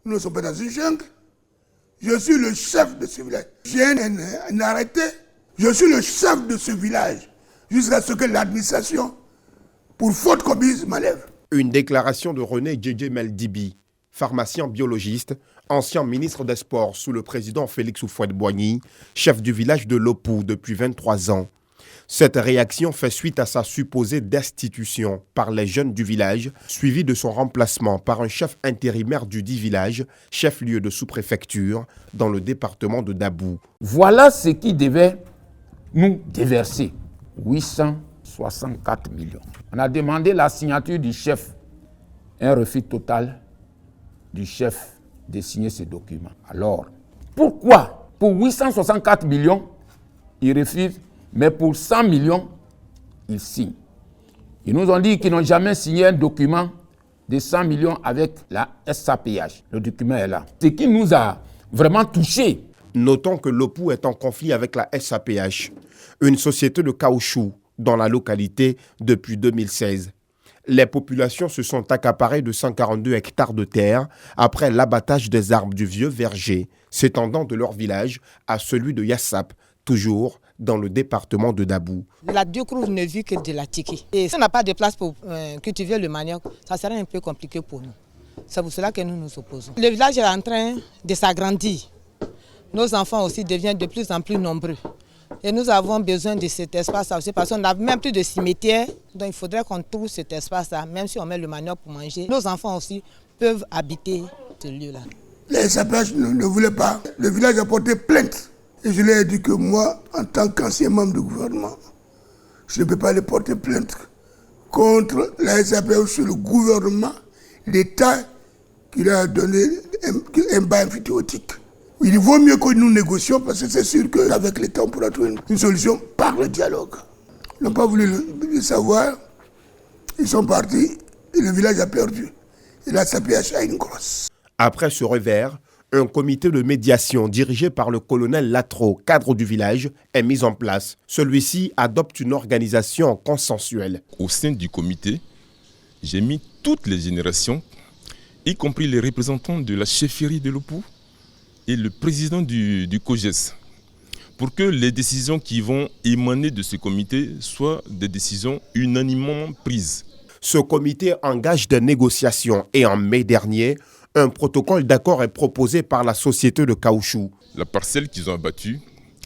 Nous ne sommes pas dans une jungle. Je suis le chef de ce village. J'ai un arrêté. Je suis le chef de ce village. Jusqu'à ce que l'administration, pour faute commise, m'enlève. Une déclaration de René Djedje Meldibi, pharmacien biologiste, ancien ministre des Sports sous le président Félix Houphouët-Boigny, chef du village de Lopou depuis 23 ans. Cette réaction fait suite à sa supposée destitution par les jeunes du village, suivie de son remplacement par un chef intérimaire du dit village, chef-lieu de sous-préfecture, dans le département de Dabou. Voilà ce qui devait nous déverser, 864 millions. On a demandé la signature du chef, un refus total du chef de signer ce document. Alors, pourquoi pour 864 millions, il refuse, mais pour 100 millions, il signe? Ils nous ont dit qu'ils n'ont jamais signé un document de 100 millions avec la SAPH. Le document est là. Ce qui nous a vraiment touchés. Notons que Lopou est en conflit avec la SAPH, une société de caoutchouc dans la localité depuis 2016. Les populations se sont accaparées de 142 hectares de terre après l'abattage des arbres du vieux verger, s'étendant de leur village à celui de Yassap, toujours dans le département de Dabou. La Diocrouve ne vit que de la tiki. Et si on n'a pas de place pour cultiver le manioc, ça serait un peu compliqué pour nous. C'est pour cela que nous nous opposons. Le village est en train de s'agrandir. Nos enfants aussi deviennent de plus en plus nombreux. Et nous avons besoin de cet espace-là aussi parce qu'on n'a même plus de cimetière. Donc il faudrait qu'on trouve cet espace-là, même si on met le manioc pour manger. Nos enfants aussi peuvent habiter ce lieu-là. Les SAPH ne voulaient pas. Le village a porté plainte. Et je leur ai dit que moi, en tant qu'ancien membre du gouvernement, je ne peux pas les porter plainte contre la SAPH sur le gouvernement, l'État qui leur a donné un bail amphithéotique. Il vaut mieux que nous négocions parce que c'est sûr qu'avec l'État, on pourra trouver une solution par le dialogue. Ils n'ont pas voulu le savoir. Ils sont partis et le village a perdu. Et la SAPH a une grosse. Après ce revers, un comité de médiation dirigé par le colonel Latro, cadre du village, est mis en place. Celui-ci adopte une organisation consensuelle. Au sein du comité, j'ai mis toutes les générations, y compris les représentants de la chefferie de Lopou et le président du COGES, pour que les décisions qui vont émaner de ce comité soient des décisions unanimement prises. Ce comité engage des négociations et en mai dernier, un protocole d'accord est proposé par la société de caoutchouc. La parcelle qu'ils ont abattue,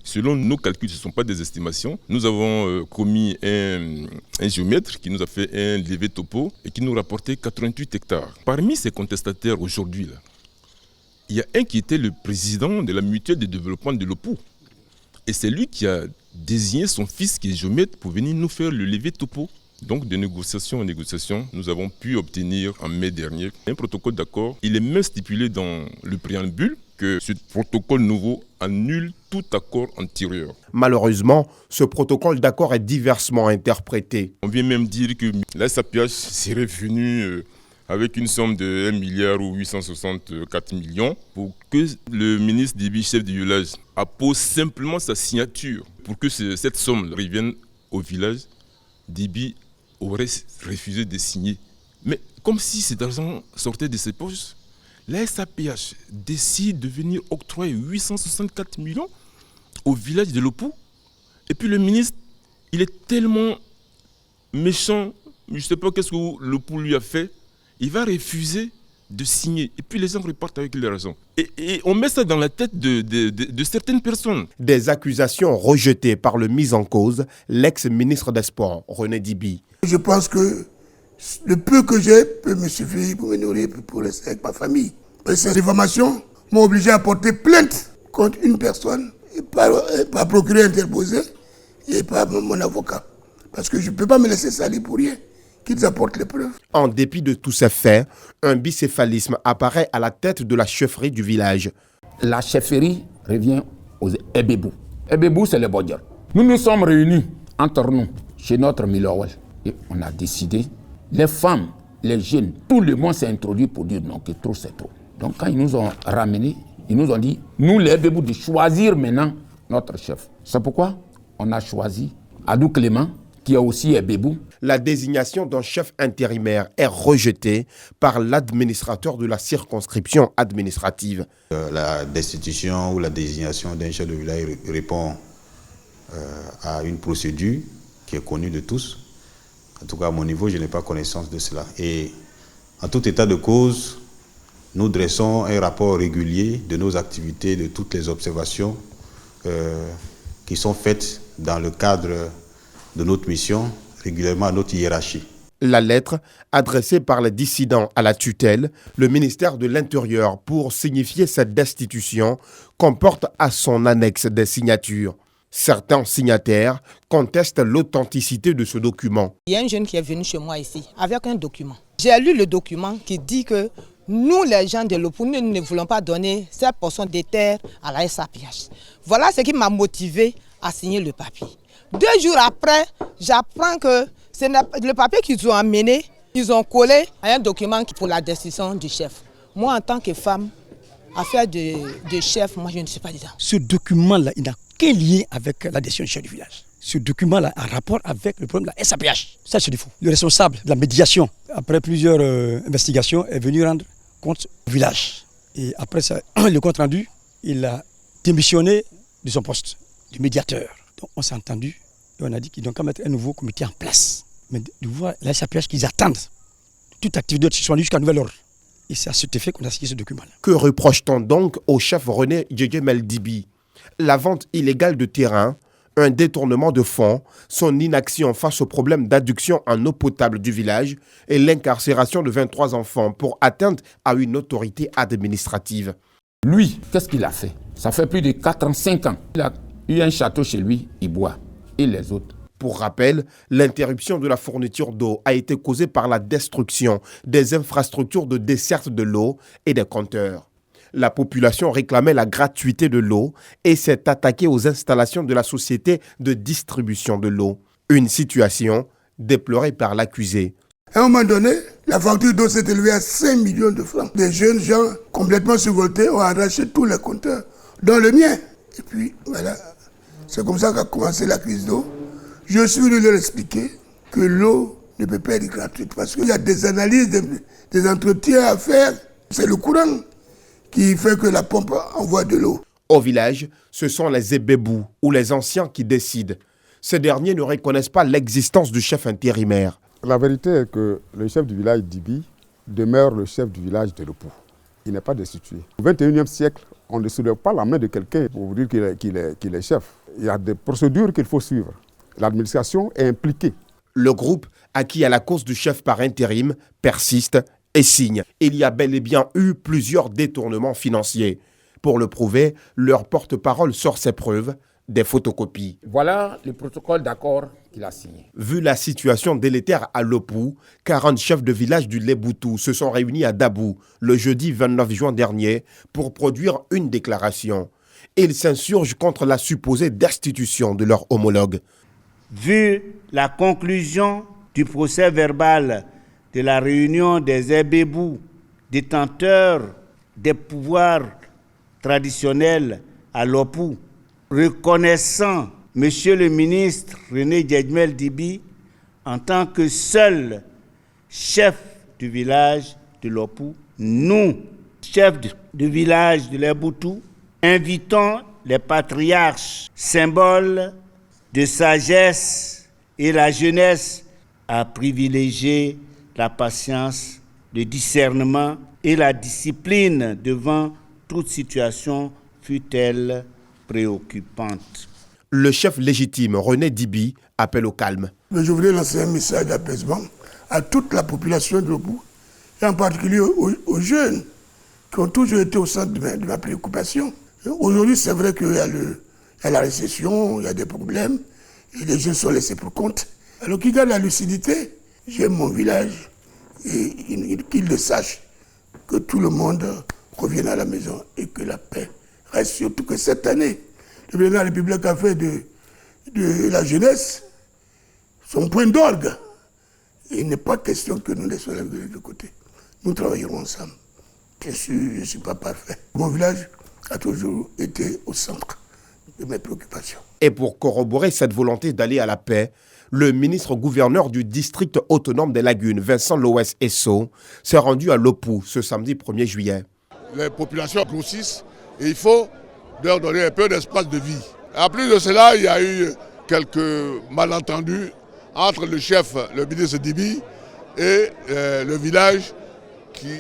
selon nos calculs, ce ne sont pas des estimations. Nous avons commis un géomètre qui nous a fait un levé topo et qui nous rapportait 88 hectares. Parmi ces contestataires aujourd'hui, il y a un qui était le président de la mutuelle de développement de Lopou. Et c'est lui qui a désigné son fils qui est géomètre pour venir nous faire le levé topo. Donc de négociation en négociation, nous avons pu obtenir en mai dernier un protocole d'accord. Il est même stipulé dans le préambule que ce protocole nouveau annule tout accord antérieur. Malheureusement, ce protocole d'accord est diversement interprété. On vient même dire que la SAPH serait venue avec une somme de 1 milliard ou 864 millions pour que le ministre Déby, chef du village, appose simplement sa signature pour que cette somme revienne au village. Déby aurait refusé de signer. Mais comme si cet argent sortait de ses poches, la SAPH décide de venir octroyer 864 millions au village de Lopou. Et puis le ministre, il est tellement méchant, je ne sais pas qu'est-ce que Lopou lui a fait, il va refuser de signer. Et puis les gens repartent avec leur argent. Et on met ça dans la tête de certaines personnes. Des accusations rejetées par le mis en cause, l'ex-ministre des Sports, René Djedje. Je pense que le peu que j'ai peut me suffire pour me nourrir, pour rester avec ma famille. Et ces informations m'ont obligé à porter plainte contre une personne, et par procureur interposé, et par mon avocat. Parce que je ne peux pas me laisser salir pour rien, qu'ils apportent les preuves. En dépit de tous ces faits, un bicéphalisme apparaît à la tête de la chefferie du village. La chefferie revient aux Ebébou. Ebébou, c'est le Bodjar. Nous nous sommes réunis entre nous, chez notre Milowal. Et on a décidé, les femmes, les jeunes, tout le monde s'est introduit pour dire non, que trop c'est trop. Donc quand ils nous ont ramenés, ils nous ont dit, nous les Ebébou, de choisir maintenant notre chef. C'est pourquoi on a choisi Adou Clément qui est aussi Ebebou. La désignation d'un chef intérimaire est rejetée par l'administrateur de la circonscription administrative. La destitution ou la désignation d'un chef de village répond à une procédure qui est connue de tous. En tout cas, à mon niveau, je n'ai pas connaissance de cela. Et en tout état de cause, nous dressons un rapport régulier de nos activités, de toutes les observations qui sont faites dans le cadre de notre mission, régulièrement à notre hiérarchie. La lettre, adressée par les dissidents à la tutelle, le ministère de l'Intérieur, pour signifier cette destitution, comporte à son annexe des signatures. Certains signataires contestent l'authenticité de ce document. Il y a un jeune qui est venu chez moi ici avec un document. J'ai lu le document qui dit que nous, les gens de l'OPU, nous ne voulons pas donner cette portion de terre à la SAPH. Voilà ce qui m'a motivé à signer le papier. 2 jours après, j'apprends que c'est le papier qu'ils ont amené, ils ont collé à un document pour la décision du chef. Moi, en tant que femme, affaire de chef, moi je ne suis pas dedans. Ce document-là, il n'a qu'un lien avec la décision du chef du village. Ce document-là a un rapport avec le problème de la SAPH. Ça, c'est du faux. Le responsable de la médiation, après plusieurs investigations, est venu rendre compte au village. Et après ça, le compte rendu, il a démissionné de son poste de médiateur. Donc on s'est entendu et on a dit qu'ils doivent mettre un nouveau comité en place. Mais de voir la SAPH qu'ils attendent toute activité de soigner jusqu'à nouvel ordre. Et c'est à cet effet qu'on a signé ce document-là. Que reproche-t-on donc au chef René Djedje Meldibi? La vente illégale de terrain, un détournement de fonds, son inaction face au problème d'adduction en eau potable du village et l'incarcération de 23 enfants pour atteinte à une autorité administrative. Lui, qu'est-ce qu'il a fait? Ça fait plus de 4 ans, 5 ans. Il a eu un château chez lui, il boit. Et les autres? Pour rappel, l'interruption de la fourniture d'eau a été causée par la destruction des infrastructures de desserte de l'eau et des compteurs. La population réclamait la gratuité de l'eau et s'est attaquée aux installations de la société de distribution de l'eau. Une situation déplorée par l'accusé. À un moment donné, la facture d'eau s'est élevée à 5 millions de francs. Des jeunes gens complètement survoltés ont arraché tous les compteurs, dont le mien. Et puis voilà, c'est comme ça qu'a commencé la crise d'eau. Je suis venu leur expliquer que l'eau ne peut pas être gratuite parce qu'il y a des analyses, des entretiens à faire. C'est le courant qui fait que la pompe envoie de l'eau. Au village, ce sont les Ebebou ou les anciens qui décident. Ces derniers ne reconnaissent pas l'existence du chef intérimaire. La vérité est que le chef du village d'Ibi demeure le chef du village de l'Opou. Il n'est pas destitué. Au XXIe siècle, on ne soulève pas la main de quelqu'un pour vous dire qu'il est chef. Il y a des procédures qu'il faut suivre. L'administration est impliquée. Le groupe, acquis à la cause du chef par intérim, persiste et signe. Il y a bel et bien eu plusieurs détournements financiers. Pour le prouver, leur porte-parole sort ses preuves, des photocopies. Voilà le protocole d'accord qu'il a signé. Vu la situation délétère à Lopou, 40 chefs de village du Leboutou se sont réunis à Dabou le jeudi 29 juin dernier pour produire une déclaration. Ils s'insurgent contre la supposée destitution de leur homologue. Vu la conclusion du procès verbal de la réunion des Ebebou, détenteurs des pouvoirs traditionnels à Lopou, reconnaissant M. le ministre René Djedje Meldibi en tant que seul chef du village de Lopou, nous, chefs du village de Leboutou, invitons les patriarches, symboles de sagesse et la jeunesse à privilégier la patience, le discernement et la discipline devant toute situation fût-elle préoccupante. Le chef légitime, René Dibi, appelle au calme. Mais je voulais lancer un message d'apaisement à toute la population de Lopou, et en particulier aux jeunes qui ont toujours été au centre de ma préoccupation. Aujourd'hui, c'est vrai qu'il y a la récession, il y a des problèmes, et les jeunes sont laissés pour compte. Alors qu'ils gardent la lucidité, j'aime mon village, et qu'ils le sachent, que tout le monde revienne à la maison et que la paix reste, surtout que cette année, le président de la République a fait de la jeunesse son point d'orgue. Il n'est pas question que nous laissions la vie de côté. Nous travaillerons ensemble. Bien sûr, je ne suis pas parfait. Mon village a toujours été au centre de mes préoccupations. Et pour corroborer cette volonté d'aller à la paix, le ministre-gouverneur du district autonome des Lagunes, Vincent Loès Esso, s'est rendu à Lopou ce samedi 1er juillet. Les populations grossissent et il faut leur donner un peu d'espace de vie. En plus de cela, il y a eu quelques malentendus entre le chef, le ministre Dibi, et le village qui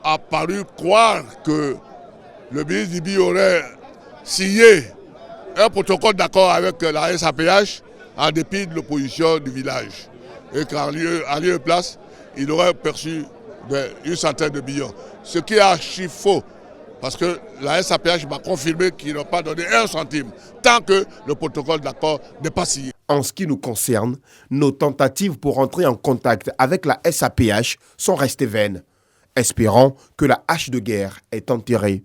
a paru croire que le ministre Dibi aurait signé un protocole d'accord avec la SAPH en dépit de l'opposition du village. Et qu'en lieu et place, il aurait perçu une centaine de millions. Ce qui est archi faux, parce que la SAPH m'a confirmé qu'ils n'ont pas donné un centime, tant que le protocole d'accord n'est pas signé. En ce qui nous concerne, nos tentatives pour entrer en contact avec la SAPH sont restées vaines. Espérons que la hache de guerre est enterrée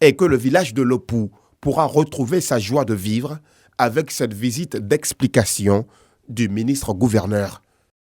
et que le village de Lopou pourra retrouver sa joie de vivre avec cette visite d'explication du ministre-gouverneur.